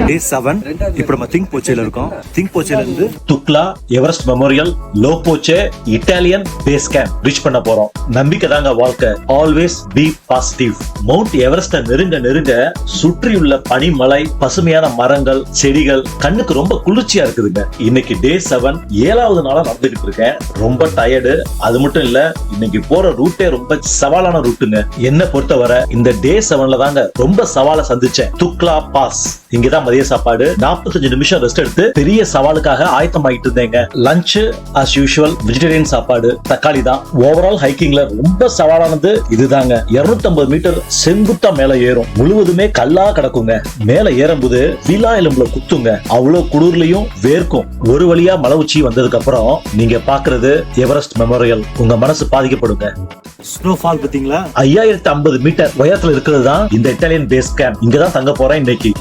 டே 7. இப்போ நம்ம திங்க் போச்சேல இருக்கோம். திங்க் போச்சேல இருந்து துக்லா எவரெஸ்ட் மெமோரியல் லோ போச்சே இட்டாலியன் பேஸ் கேம்ப் ரீச் பண்ண போறோம். நம்பிக்கை தாங்க வாழ்க்கை. Always be positive. மவுண்ட் எவரெஸ்ட நெருங்க சுற்றியுள்ள பனிமலை, பசுமையான மரங்கள், செடிகள் கண்ணுக்கு ரொம்ப குளிர்ச்சியா இருக்குதுங்க. இன்னைக்கு டே 7 7வது நாளா நடந்துகிட்டு இருக்கேன். ரொம்ப டயர்டு. அது மட்டும் இல்ல, இன்னைக்கு போற ரூட்டே ரொம்ப சவாலான ரூட்டுங்க. என்ன பொறுத்தவரை இந்த டே 7ல தாங்க ரொம்ப சவாலை சந்திச்சேன். துக்லா பாஸ். இங்கதான் மதிய சாப்பாடு. 45 நிமிஷம் ரெஸ்ட் எடுத்து பெரிய சவாலுக்காக ஆயத்தமாயிட்டு இருந்தேங்க. லஞ்ச் as usual வெஜிடேரியன் சாப்பாடு, தக்காளி தான். ஓவரால் ஹைக்கிங்ல ரொம்ப சவாலானது இதுதாங்க. 250 மீட்டர் செங்குத்தா மேல ஏறும். முழுவதுமே கல்லா கிடக்குங்க. மேல ஏறும்போது விலா எலும்புல குத்துங்க. அவ்வளவு குளிர்லயும் வேர்க்கும். ஒரு வழியா மலை உச்சி வந்ததுக்கு அப்புறம் நீங்க பாக்குறது எவரெஸ்ட் மெமோரியல். உங்க மனசு பாதிக்கப்படுங்க. ஸ்னோஃபால் பாத்தீங்களா? 5050 மீட்டர் உயரத்துல இருக்கிறது தான் இந்த இட்டாலியன் பேஸ் கேம்ப். இங்கதான் தங்க போறேன் இன்னைக்கு.